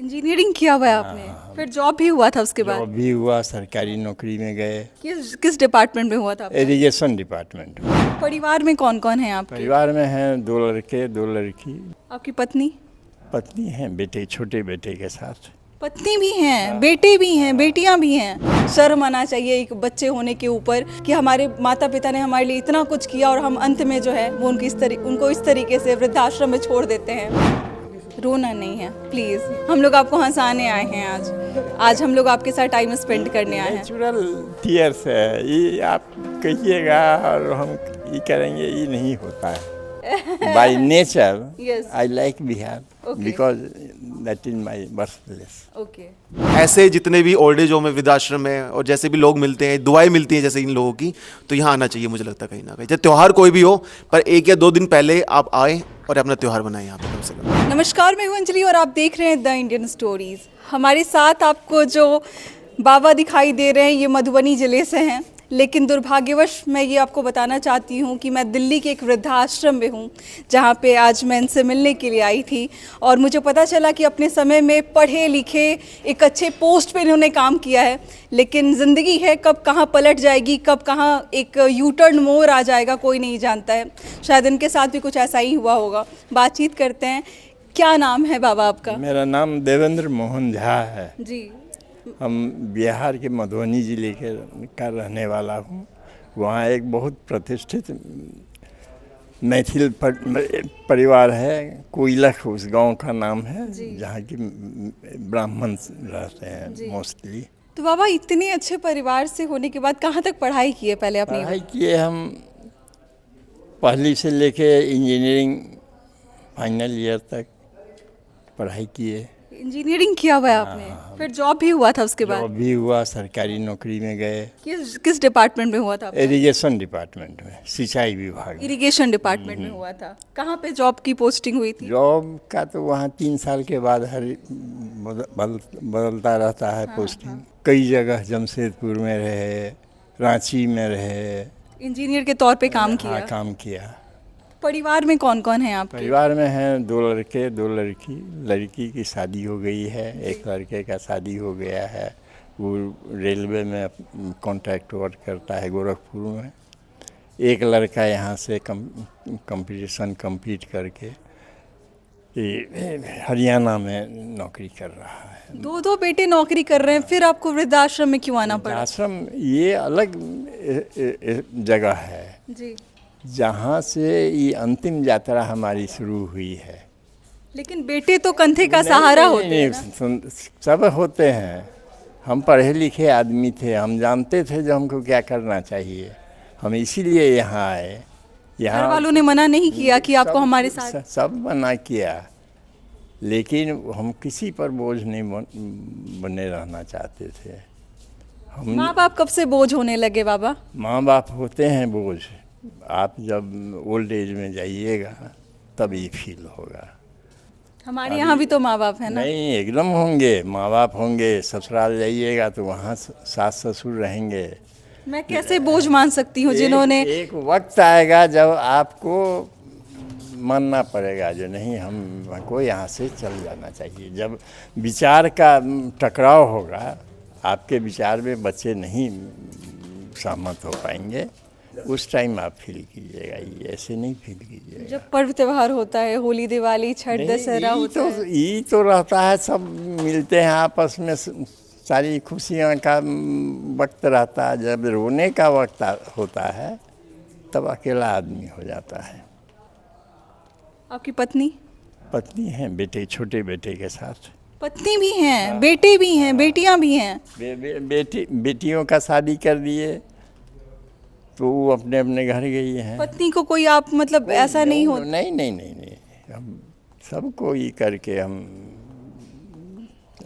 Engineering किया हुआ है आपने? फिर जॉब भी हुआ था उसके बाद? जॉब भी हुआ, सरकारी नौकरी में गए, किस डिपार्टमेंट में हुआ था आपका? इरिगेशन डिपार्टमेंट में। परिवार में कौन कौन है आपके? परिवार में हैं 2 लड़के 2 लड़की। आपकी पत्नी? पत्नी हैं, बेटे छोटे बेटे के साथ। पत्नी भी हैं, बेटे भी हैं, बेटियां भी हैं। शर्म आना चाहिए एक बच्चे होने के ऊपर कि हमारे माता पिता ने हमारे लिए इतना कुछ किया और हम अंत में जो है वो उनको इस तरीके से वृद्धाश्रम में छोड़ देते हैं। रोना नहीं है प्लीज़, हम लोग आपको हंसाने आए हैं आज हम लोग आपके साथ टाइम स्पेंड करने आए हैं। नेचुरल टीयर्स है ये, आप कहिएगा और हम ये करेंगे, ये नहीं होता है। By nature Yes. I like Bihar Okay. Because that is my birth place. Okay. ऐसे जितने भी ओल्ड एज होम में, वृद्धाश्रम में, और जैसे भी लोग मिलते हैं, दुआएं मिलती हैं जैसे इन लोगों की, तो यहाँ आना चाहिए मुझे लगता है कहीं ना कहीं। चाहे त्यौहार कोई भी हो, पर 1 या 2 दिन पहले आप आए और अपना त्यौहार बनाएं यहाँ पे कम से कम। नमस्कार, मैं हूँ अंजलि और आप देख रहे हैं द इंडियन स्टोरीज। हमारे साथ आपको जो बाबा दिखाई दे रहे हैं ये मधुबनी ज़िले से हैं, लेकिन दुर्भाग्यवश मैं ये आपको बताना चाहती हूँ कि मैं दिल्ली के एक वृद्धाश्रम में हूँ जहाँ पे आज मैं इनसे मिलने के लिए आई थी और मुझे पता चला कि अपने समय में पढ़े लिखे एक अच्छे पोस्ट पे इन्होंने काम किया है, लेकिन ज़िंदगी है कब कहाँ पलट जाएगी, कब कहाँ एक यू टर्न मोड़ आ जाएगा कोई नहीं जानता है। शायद इनके साथ भी कुछ ऐसा ही हुआ होगा। बातचीत करते हैं। क्या नाम है बाबा आपका? मेरा नाम देवेंद्र मोहन झा है। जी। हम बिहार के मधुबनी ज़िले का रहने वाला हूँ। वहाँ एक बहुत प्रतिष्ठित मैथिल परिवार है, कोइलख उस गांव का नाम है, जहाँ की ब्राह्मण रहते हैं मोस्टली। तो बाबा इतने अच्छे परिवार से होने के बाद कहाँ तक पढ़ाई की है पहले अपनी? पढ़ाई किए हम पहली से लेके इंजीनियरिंग फाइनल ईयर तक पढ़ाई किए। इंजीनियरिंग किया हुआ है आपने? फिर जॉब भी हुआ था उसके बाद? जॉब भी हुआ, सरकारी नौकरी में गए। किस डिपार्टमेंट में हुआ था आपका? इरिगेशन डिपार्टमेंट में, सिंचाई विभाग में। इरिगेशन डिपार्टमेंट में हुआ था। कहाँ पे जॉब की पोस्टिंग हुई थी? जॉब का तो वहाँ 3 साल के बाद हर बदलता रहता है पोस्टिंग। कई जगह जमशेदपुर में रहे, रांची में रहे। इंजीनियर के तौर पे काम किया? हाँ, काम किया। परिवार में कौन कौन है आपके? परिवार में हैं 2 लड़के 2 लड़की। लड़की की शादी हो गई है, एक लड़के का शादी हो गया है। वो रेलवे में कॉन्ट्रैक्ट वर्क करता है गोरखपुर में। एक लड़का यहाँ से कंपटीशन कम्पीट करके हरियाणा में नौकरी कर रहा है। 2 बेटे नौकरी कर रहे हैं, फिर आपको वृद्धाश्रम में क्यों आना पड़ा? आश्रम ये अलग जगह है जी। जहाँ से ये अंतिम यात्रा हमारी शुरू हुई है। लेकिन बेटे तो कंधे का सहारा होते हैं ना? सब होते हैं। हम पढ़े लिखे आदमी थे, हम जानते थे जो हमको क्या करना चाहिए। हम इसीलिए यहाँ आए। घर वालों ने मना नहीं किया कि आपको हमारे साथ? सब मना किया, लेकिन हम किसी पर बोझ नहीं बने रहना चाहते थे। हम माँ बाप कब से बोझ होने लगे बाबा? माँ बाप होते हैं बोझ। आप जब ओल्ड एज में जाइएगा तब ये फील होगा। हमारे यहाँ भी तो माँ बाप है ना? नहीं, एकदम होंगे, माँ बाप होंगे। ससुराल जाइएगा तो वहाँ सास ससुर रहेंगे। मैं कैसे बोझ मान सकती हूँ जिन्होंने? एक वक्त आएगा जब आपको मानना पड़ेगा जो नहीं, हमको यहाँ से चल जाना चाहिए। जब विचार का टकराव होगा, आपके विचार में बच्चे नहीं सहमत हो पाएंगे, उस टाइम आप फील कीजिएगा। ये ऐसे नहीं फील कीजिएगा। जब पर्व त्योहार होता है, होली दिवाली छठ दशहरा होता है, ये तो रहता है, सब मिलते हैं आपस में, सारी खुशियाँ का वक्त रहता है। जब रोने का वक्त होता है तब अकेला आदमी हो जाता है। आपकी पत्नी? पत्नी हैं, बेटे छोटे बेटे के साथ। पत्नी भी हैं, बेटे भी हैं, बेटियां भी हैं? बेटियों का शादी कर दिए तो वो अपने अपने घर गई हैं। पत्नी को कोई आप मतलब ऐसा नहीं हो? नहीं, हम सबको ये करके हम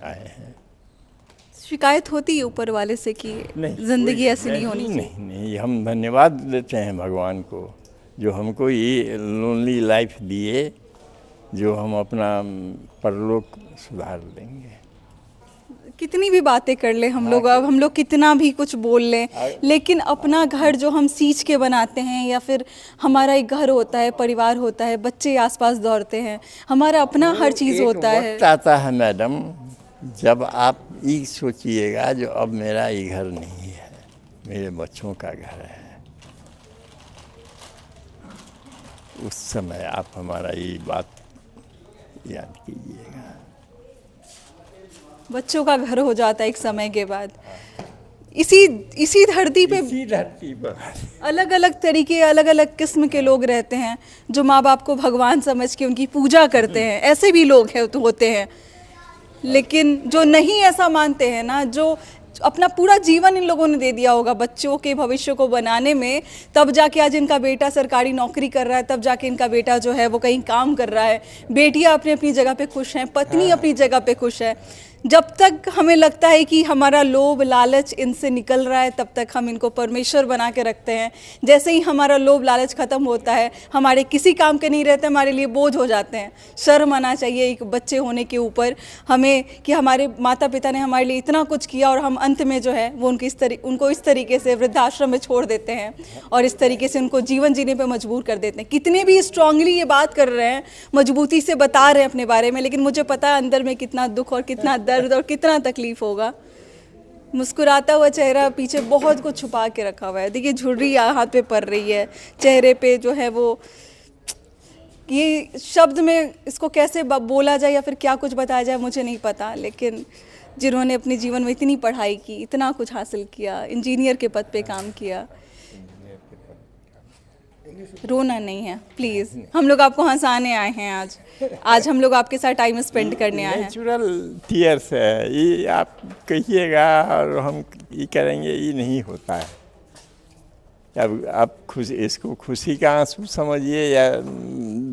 आए हैं। शिकायत होती है ऊपर वाले से कि जिंदगी ऐसी नहीं होनी चाहिए? नहीं, हम धन्यवाद देते हैं भगवान को जो हमको ये लोनली लाइफ दिए, जो हम अपना परलोक सुधार देंगे। कितनी भी बातें कर ले हम लोग, अब हम लोग कितना भी कुछ बोल लें, लेकिन अपना घर जो हम सींच के बनाते हैं, या फिर हमारा एक घर होता है, परिवार होता है, बच्चे आसपास दौड़ते हैं, हमारा अपना हर चीज़ होता है। वक्त आता है मैडम जब आप ये सोचिएगा जो अब मेरा ये घर नहीं है, मेरे बच्चों का घर है, उस समय आप हमारा ये बात याद कीजिएगा। बच्चों का घर हो जाता है एक समय के बाद। इसी धरती पे इसी धरती पर अलग अलग तरीके, अलग अलग किस्म के लोग रहते हैं जो माँ बाप को भगवान समझ के उनकी पूजा करते हैं। ऐसे भी लोग हैं तो होते हैं, लेकिन जो नहीं ऐसा मानते हैं ना, जो अपना पूरा जीवन इन लोगों ने दे दिया होगा बच्चों के भविष्य को बनाने में, तब जाके आज इनका बेटा सरकारी नौकरी कर रहा है, तब जाके इनका बेटा जो है वो कहीं काम कर रहा है, बेटियां अपनी अपनी जगह पे खुश हैं, पत्नी अपनी जगह पे खुश है। जब तक हमें लगता है कि हमारा लोभ लालच इनसे निकल रहा है, तब तक हम इनको परमेश्वर बना के रखते हैं। जैसे ही हमारा लोभ लालच खत्म होता है, हमारे किसी काम के नहीं रहते, हमारे लिए बोझ हो जाते हैं। शर्म आना चाहिए एक बच्चे होने के ऊपर हमें कि हमारे माता पिता ने हमारे लिए इतना कुछ किया और हम अंत में जो है वो उनको इस तरीके से वृद्धाश्रम में छोड़ देते हैं और इस तरीके से उनको जीवन जीने पर मजबूर कर देते हैं। कितने भी स्ट्रांगली ये बात कर रहे हैं, मजबूती से बता रहे हैं अपने बारे में, लेकिन मुझे पता है अंदर में कितना दुख और कितना दर्द और कितना तकलीफ होगा। मुस्कुराता हुआ चेहरा पीछे बहुत कुछ छुपा के रखा हुआ है। देखिए झुर्री हाथ पे पड़ रही है, चेहरे पे जो है वो, ये शब्द में इसको कैसे बोला जाए या फिर क्या कुछ बताया जाए मुझे नहीं पता, लेकिन जिन्होंने अपने जीवन में इतनी पढ़ाई की, इतना कुछ हासिल किया, इंजीनियर के पद पे काम किया, रोना नहीं है प्लीज़। हम लोग आपको हंसाने आए हैं आज हम लोग आपके साथ टाइम स्पेंड करने आए हैं। नेचुरल टीयर्स है ये, आप कहिएगा और हम ये करेंगे, ये नहीं होता है। अब आप इसको खुशी का आंसू समझिए या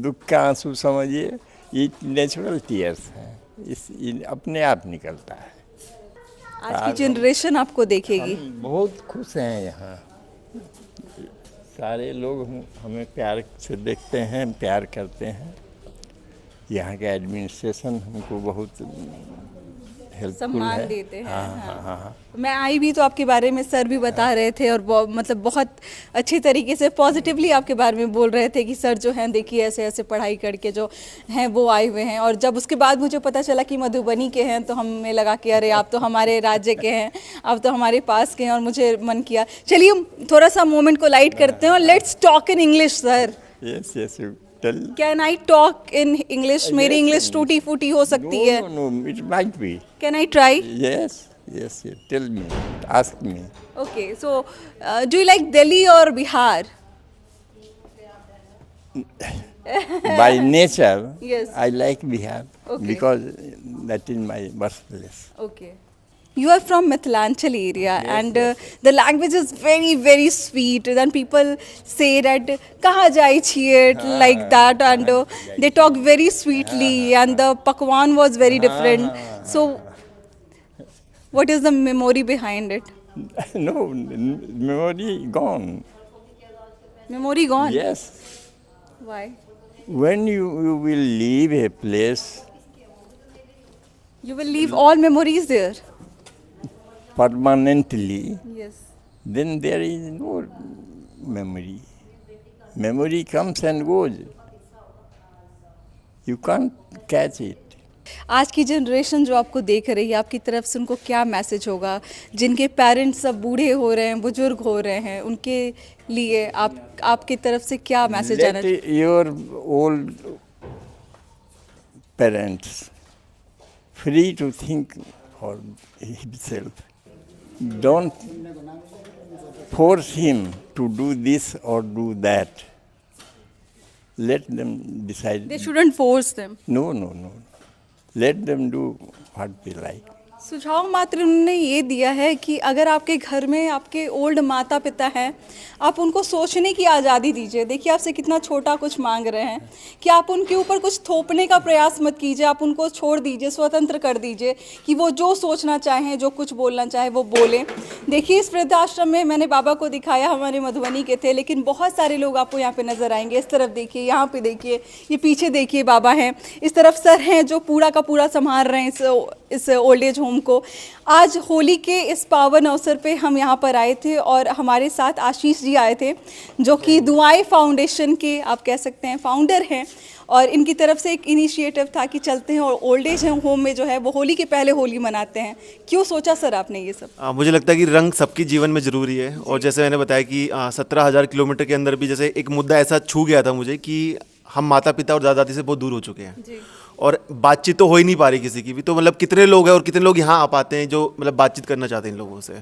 दुख का आंसू समझिए, ये नेचुरल टीयर्स है, ये अपने आप निकलता है। आज की जनरेशन आपको देखेगी। हम बहुत खुश हैं यहाँ, सारे लोग हमें प्यार से देखते हैं, प्यार करते हैं। यहाँ के एडमिनिस्ट्रेशन हमको बहुत हेल्पफुल सम्मान है। देते हैं। हाँ। मैं आई भी तो आपके बारे में सर भी बता रहे थे और मतलब बहुत अच्छी तरीके से पॉजिटिवली आपके बारे में बोल रहे थे कि सर जो हैं देखिए ऐसे ऐसे पढ़ाई करके जो हैं वो आए हुए हैं। और जब उसके बाद मुझे पता चला कि मधुबनी के हैं तो हमें लगा कि अरे आप तो हमारे राज्य के हैं, आप तो हमारे पास के हैं, और मुझे मन किया चलिए थोड़ा सा मोमेंट को लाइट करते हैं और let's talk in English. Sir yes tell. Can I talk in English? मेरी इंग्लिश टूटी फूटी हो सकती है। No it might be. Can I try? Yes, tell me, ask me. Okay, so do you like Delhi or Bihar? By nature, Yes. I like Bihar Okay. because that is my birthplace. Okay. You are from Mithilanchal area and the language is very very sweet. Then people say that kaha jai chiye like that, and they talk very sweetly and the pakwan was very different. So what is the memory behind it? No, memory gone. Memory gone? Yes. Why? When you will leave a place You will leave all memories there. permanently, Yes. then there is no memory. Memory comes and goes. You can't catch it. आज की generation जो आपको देख रही है, आपकी तरफ से उनको क्या मैसेज होगा? जिनके पेरेंट्स सब बूढ़े हो रहे हैं, बुजुर्ग हो रहे हैं, उनके लिए आपकी तरफ से क्या मैसेज आना चाहिए? Let your old parents free to think for himself. Don't force him to do this or do that. Let them decide. They shouldn't force them. No. Let them do what they like. सुझाव मात्र उन्होंने ये दिया है कि अगर आपके घर में आपके ओल्ड माता पिता हैं, आप उनको सोचने की आज़ादी दीजिए। देखिए आपसे कितना छोटा कुछ मांग रहे हैं कि आप उनके ऊपर कुछ थोपने का प्रयास मत कीजिए। आप उनको छोड़ दीजिए, स्वतंत्र कर दीजिए कि वो जो सोचना चाहें, जो कुछ बोलना चाहे वो बोलें। देखिए इस वृद्धाश्रम में मैंने बाबा को दिखाया, हमारे मधुबनी के थे, लेकिन बहुत सारे लोग आपको यहाँ पे नज़र आएंगे। इस तरफ देखिए, यहाँ पे देखिए, ये पीछे देखिए बाबा हैं, इस तरफ सर हैं जो पूरा का पूरा संभाल रहे हैं इस ओल्ड एज होम होम को। आज होली के इस पावन अवसर पे हम यहाँ पर आए थे और हमारे साथ आशीष जी आए थे, जो कि दुआएं फाउंडेशन के आप कह सकते हैं फाउंडर हैं। और इनकी तरफ से एक इनिशिएटिव था कि चलते हैं और ओल्ड एज होम में जो है वो होली के पहले होली मनाते हैं। क्यों सोचा सर आपने ये सब? मुझे लगता है कि रंग सबके जीवन में ज़रूरी है। और जैसे मैंने बताया कि 17,000 किलोमीटर के अंदर भी जैसे एक मुद्दा ऐसा छू गया था मुझे कि हम माता पिता और दादा दादी से बहुत दूर हो चुके हैं जी। और बातचीत तो हो ही नहीं पा रही किसी की भी। तो मतलब कितने लोग हैं और कितने लोग यहाँ आ पाते हैं जो मतलब बातचीत करना चाहते हैं इन लोगों से।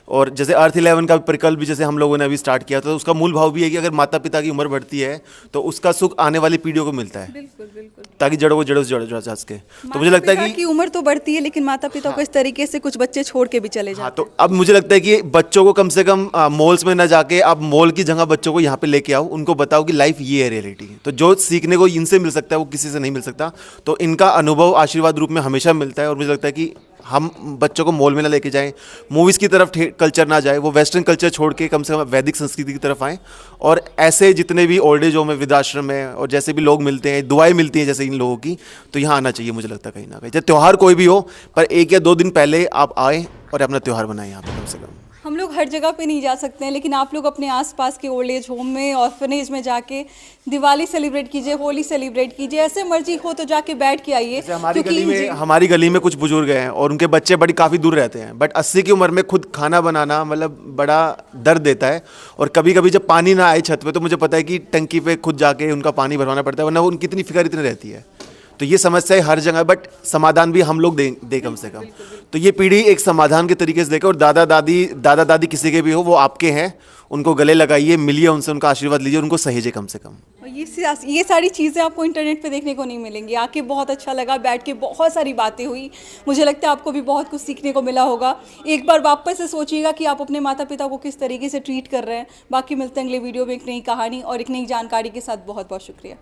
और जैसे अर्थ 11 का प्रकल्प भी जैसे हम लोगों ने अभी स्टार्ट किया, तो उसका मूल भाव भी है कि अगर माता पिता की उम्र बढ़ती है तो उसका सुख आने वाली पीढ़ियों को मिलता है, बिल्कुल बिल्कुल। ताकि जड़ों को जड़ों से जोड़ा जा सके। तो मुझे लगता है कि उम्र तो बढ़ती है लेकिन माता पिता को इस तरीके से कुछ बच्चे छोड़ के भी चले जाते हाँ, तो अब मुझे लगता है कि बच्चों को कम से कम मॉल्स में ना जाके आप मॉल की जगह बच्चों को यहाँ पे लेके आओ, उनको बताओ कि लाइफ ये है, रियलिटी। तो जो सीखने को इनसे मिल सकता है वो किसी से नहीं मिल सकता। तो इनका अनुभव आशीर्वाद रूप में हमेशा मिलता है। और मुझे लगता है कि हम बच्चों को मॉल में ना लेके जाएं, मूवीज़ की तरफ कल्चर ना जाए, वो वेस्टर्न कल्चर छोड़ के कम से कम वैदिक संस्कृति की तरफ आएँ। और ऐसे जितने भी ओल्ड एज होम में, वृद्धाश्रम में, और जैसे भी लोग मिलते हैं, दुआएं मिलती हैं जैसे इन लोगों की, तो यहाँ आना चाहिए मुझे लगता है कहीं ना कहीं। चाहे त्यौहार कोई भी हो, पर 1 या 2 दिन पहले आप आएँ और अपना त्यौहार बनाएं यहाँ पे कम से कम। हम लोग हर जगह पे नहीं जा सकते हैं, लेकिन आप लोग अपने आसपास के ओल्ड एज होम में, ऑर्फनेज में जाके दिवाली सेलिब्रेट कीजिए, होली सेलिब्रेट कीजिए। ऐसे मर्जी हो तो जाके बैठ के आइए। जैसे हमारी गली में कुछ बुजुर्ग हैं और उनके बच्चे बड़ी काफ़ी दूर रहते हैं, बट 80 की उम्र में खुद खाना बनाना मतलब बड़ा दर्द देता है। और कभी कभी जब पानी ना आए छत पे, तो मुझे पता है कि टंकी पे खुद जाके उनका पानी भरवाना पड़ता है, वरना उनकी इतनी फिक्र इतनी रहती है। तो ये समस्या है हर जगह, बट समाधान भी हम लोग दे कम से कम। तो ये पीढ़ी एक समाधान के तरीके से देखे। और दादा दादी किसी के भी हो, वो आपके हैं, उनको गले लगाइए, मिलिए उनसे, उनका आशीर्वाद लीजिए, उनको सहेजे कम से कम। और ये सारी चीज़ें आपको इंटरनेट पे देखने को नहीं मिलेंगी। आके बहुत अच्छा लगा, बैठ के बहुत सारी बातें हुई। मुझे लगता है आपको भी बहुत कुछ सीखने को मिला होगा। एक बार वापस से सोचिएगा कि आप अपने माता पिता को किस तरीके से ट्रीट कर रहे हैं। बाकी मिलते हैं अगले वीडियो में एक नई कहानी और एक नई जानकारी के साथ। बहुत बहुत शुक्रिया।